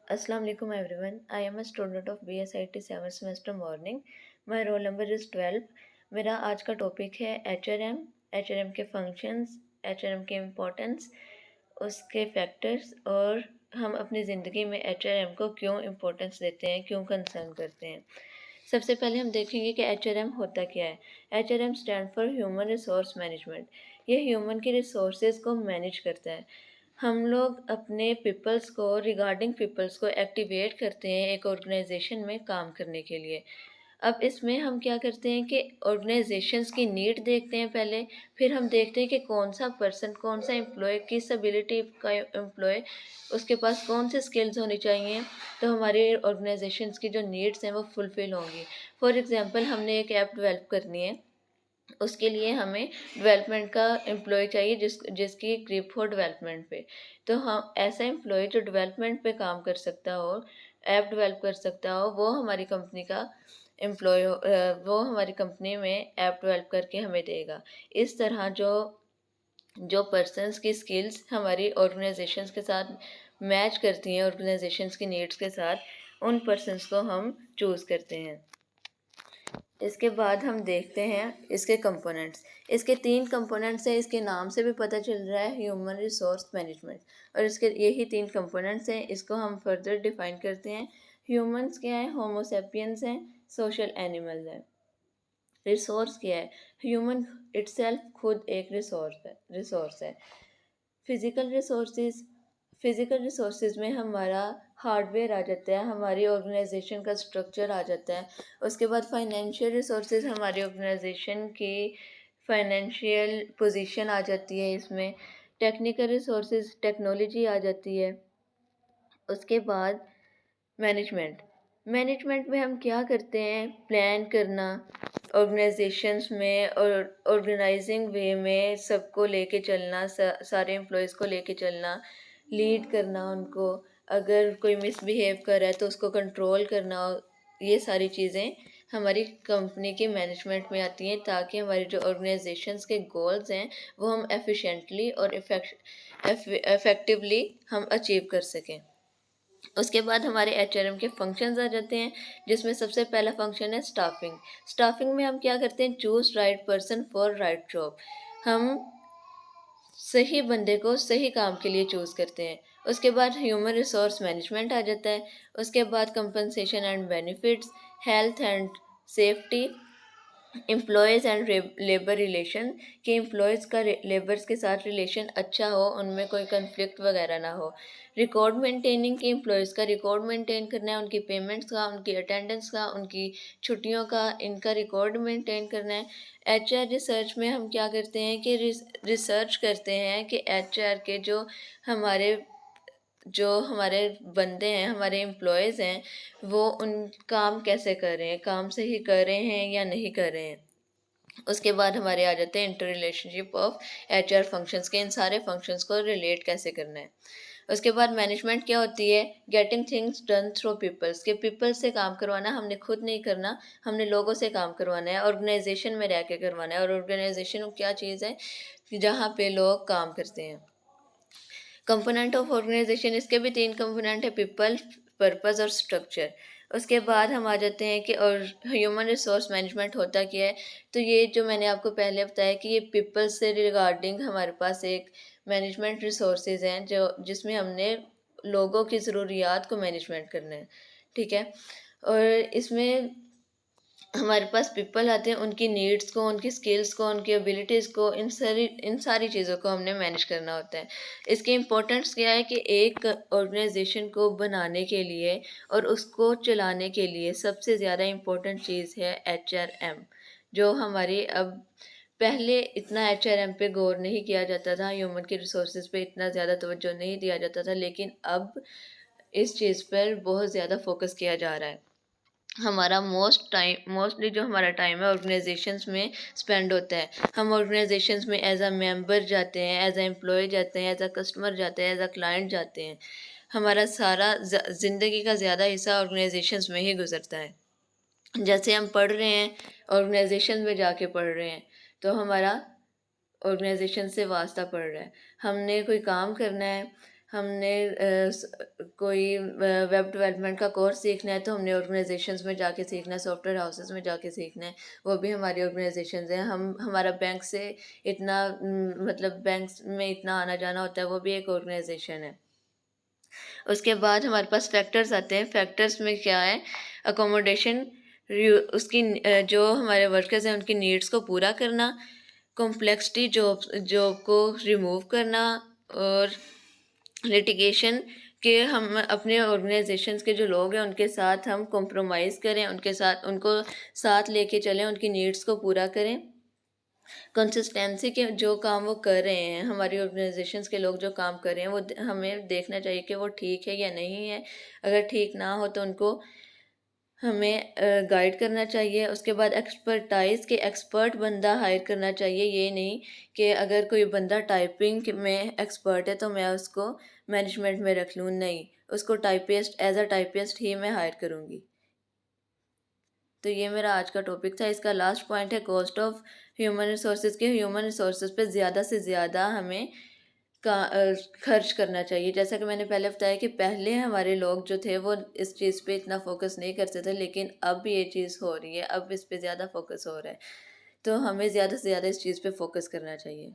Assalamu alaikum everyone. I am a student of BSIT 7th semester morning. My roll number is 12. मेरा आज का topic है HRM के functions, HRM के importance, उसके फैक्टर्स और हम अपनी ज़िंदगी में एचआरएम को क्यों इम्पोर्टेंस देते हैं, क्यों कंसर्न करते हैं। सबसे पहले हम देखेंगे कि एचआरएम होता क्या है। HRM stand for human resource management. ये ह्यूमन की रिसोर्सेज को मैनेज करता है। हम लोग अपने पीपल्स को रिगार्डिंग पीपल्स को एक्टिवेट करते हैं एक ऑर्गेनाइजेशन में काम करने के लिए। अब इसमें हम क्या करते हैं कि ऑर्गेनाइजेशंस की नीड देखते हैं पहले, फिर हम देखते हैं कि कौन सा पर्सन, कौन सा एम्प्लॉय, किस एबिलिटी का एम्प्लॉय, उसके पास कौन से स्किल्स होनी चाहिए, तो हमारी ऑर्गेनाइजेशंस की जो नीड्स हैं वो फुलफ़िल होंगी। फॉर एग्ज़ाम्पल, हमने एक ऐप डेवलप करनी है, उसके लिए हमें डेवलपमेंट का एम्प्लॉय चाहिए जिसकी ग्रिप हो डेवलपमेंट पे। तो हम ऐसा एम्प्लॉय जो डेवलपमेंट पे काम कर सकता हो, ऐप डेवलप कर सकता हो, वो हमारी कंपनी का एम्प्लॉय वो हमारी कंपनी में ऐप डेवलप करके हमें देगा। इस तरह जो जो पर्सन्स की स्किल्स हमारी ऑर्गेनाइजेशंस के साथ मैच करती हैं, ऑर्गेनाइजेशंस की नीड्स के साथ, उन पर्सन्स को हम चूज़ करते हैं। इसके बाद हम देखते हैं इसके कंपोनेंट्स। इसके 3 कंपोनेंट्स हैं, इसके नाम से भी पता चल रहा है, ह्यूमन रिसोर्स मैनेजमेंट। और इसके यही 3 कंपोनेंट्स हैं, इसको हम फर्दर डिफाइन करते हैं। ह्यूमंस क्या है? होमो सैपियंस हैं, सोशल एनिमल हैं। रिसोर्स क्या है? ह्यूमन इटसेल्फ खुद एक रिसोर्स है। फिजिकल रिसोर्सेज, फिजिकल रिसोर्सेज में हमारा हार्डवेयर आ जाता है, हमारी ऑर्गेनाइजेशन का स्ट्रक्चर आ जाता है। उसके बाद फाइनेंशियल रिसोर्सेज, हमारी ऑर्गेनाइजेशन की फाइनेंशियल पोजीशन आ जाती है इसमें। टेक्निकल रिसोर्सेज, टेक्नोलॉजी आ जाती है। उसके बाद मैनेजमेंट, मैनेजमेंट में हम क्या करते हैं? प्लान करना, ऑर्गेनाइजेशंस में और ऑर्गेनाइजिंग वे में सबको लेके चलना, सारे एम्प्लॉयज़ को लेके चलना, लीड करना उनको, अगर कोई मिसबिहेव कर रहा है तो उसको कंट्रोल करना। ये सारी चीज़ें हमारी कंपनी के मैनेजमेंट में आती हैं, ताकि हमारी जो ऑर्गेनाइजेशंस के गोल्स हैं वो हम एफिशिएंटली और इफ़ेक्टिवली हम अचीव कर सकें। उसके बाद हमारे एचआरएम के फंक्शंस आ जाते हैं, जिसमें सबसे पहला फंक्शन है स्टाफिंग। स्टाफिंग में हम क्या करते हैं? Choose right person for right job. हम सही बंदे को सही काम के लिए चूज़ करते हैं। उसके बाद ह्यूमन रिसोर्स मैनेजमेंट आ जाता है। उसके बाद compensation and benefits, health and safety, employees and labour relation, कि एम्प्लॉयज़ का लेबर्स के साथ रिलेशन अच्छा हो, उनमें कोई कन्फ्लिक्ट वगैरह ना हो। रिकॉर्ड मेंटेनिंग, कि एम्प्लॉयज़ का रिकॉर्ड मेंटेन करना है, उनकी पेमेंट्स का, उनकी अटेंडेंस का, उनकी छुट्टियों का, इनका रिकॉर्ड मेंटेन करना है। एचआर रिसर्च में हम क्या करते हैं कि रिसर्च करते हैं कि एचआर के हमारे जो हमारे बंदे हैं, हमारे एम्प्लॉयज़ हैं, वो उन काम कैसे कर रहे हैं, काम सही कर रहे हैं या नहीं कर रहे हैं। उसके बाद हमारे आ जाते हैं inter relationship of HR functions के, इन सारे फंक्शंस को रिलेट कैसे करना है। उसके बाद मैनेजमेंट क्या होती है? Getting things done through peoples, के पीपल्स से काम करवाना, हमने खुद नहीं करना, हमने लोगों से काम करवाना है, ऑर्गेनाइजेशन में रह के करवाना है। और ऑर्गेनाइजेशन क्या चीज़ है? जहाँ पे लोग काम करते हैं। कंपोनेंट ऑफ ऑर्गेनाइजेशन, इसके भी 3 कंपोनेंट है, पीपल, पर्पस और स्ट्रक्चर। उसके बाद हम आ जाते हैं कि और ह्यूमन रिसोर्स मैनेजमेंट होता क्या है? तो ये जो मैंने आपको पहले बताया कि ये पीपल से रिगार्डिंग हमारे पास एक मैनेजमेंट रिसोर्सेज हैं, जो जिसमें हमने लोगों की ज़रूरियात को मैनेजमेंट करना है, ठीक है? और इसमें हमारे पास पीपल आते हैं, उनकी नीड्स को, उनकी स्किल्स को, उनकी एबिलिटीज़ को, इन सारी चीज़ों को हमने मैनेज करना होता है। इसकी इम्पोर्टेंस क्या है कि एक ऑर्गेनाइजेशन को बनाने के लिए और उसको चलाने के लिए सबसे ज़्यादा इम्पोर्टेंट चीज़ है एचआरएम, जो हमारी अब पहले इतना एचआरएम पे गौर नहीं किया जाता था, ह्यूमन के रिसोर्सेज पे इतना ज़्यादा तवज्जो नहीं दिया जाता था, लेकिन अब इस चीज़ पर बहुत ज़्यादा फोकस किया जा रहा है। हमारा मोस्टली जो हमारा टाइम है ऑर्गेनाइजेशंस में स्पेंड होता है। हम ऑर्गेनाइजेशंस में एज अ मेंबर जाते हैं, एज अ एम्प्लॉय जाते हैं, एज अ कस्टमर जाते हैं, एज अ क्लाइंट जाते हैं। हमारा सारा ज़िंदगी का ज़्यादा हिस्सा ऑर्गेनाइजेशंस में ही गुजरता है। जैसे हम पढ़ रहे हैं, ऑर्गेनाइजेशन में जाके पढ़ रहे हैं, तो हमारा ऑर्गेनाइजेशन से वास्ता पड़ रहा है। हमने कोई काम करना है, हमने कोई वेब डेवलपमेंट का कोर्स सीखना है तो हमने ऑर्गेनाइजेशंस में जाके सीखना है, सॉफ्टवेयर हाउसेस में जाके सीखना है, वो भी हमारी ऑर्गेनाइजेशंस हैं। हमारा बैंक से इतना मतलब बैंक में इतना आना जाना होता है, वो भी एक ऑर्गेनाइजेशन है। उसके बाद हमारे पास फैक्टर्स आते हैं। फैक्टर्स में क्या है, अकोमोडेशन, उसकी जो हमारे वर्कर्स हैं उनकी नीड्स को पूरा करना, कॉम्प्लेक्सिटी जॉब जॉब को रिमूव करना, और लिटिगेशन के हम अपने ऑर्गेनाइजेशंस के जो लोग हैं उनके साथ हम कॉम्प्रोमाइज़ करें, उनके साथ उनको साथ लेके चलें, उनकी नीड्स को पूरा करें। कंसिस्टेंसी के जो काम वो कर रहे हैं, हमारी ऑर्गेनाइजेशंस के लोग जो काम कर रहे हैं, वो हमें देखना चाहिए कि वो ठीक है या नहीं है। अगर ठीक ना हो तो उनको हमें गाइड करना चाहिए। उसके बाद एक्सपर्टाइज के एक्सपर्ट बंदा हायर करना चाहिए। ये नहीं कि अगर कोई बंदा टाइपिंग में एक्सपर्ट है तो मैं उसको मैनेजमेंट में रख लूँ, नहीं, उसको टाइपिस्ट एज अ टाइपिस्ट ही मैं हायर करूँगी। तो ये मेरा आज का टॉपिक था। इसका लास्ट पॉइंट है कॉस्ट ऑफ ह्यूमन रिसोर्सेज के। ह्यूमन रिसोर्सेज पे ज़्यादा से ज़्यादा हमें खर्च करना चाहिए। जैसा कि मैंने पहले बताया कि पहले हमारे लोग जो थे वो इस चीज़ पे इतना फोकस नहीं करते थे, लेकिन अब ये चीज़ हो रही है, अब इस पे ज़्यादा फोकस हो रहा है। तो हमें ज़्यादा से ज़्यादा इस चीज़ पे फोकस करना चाहिए।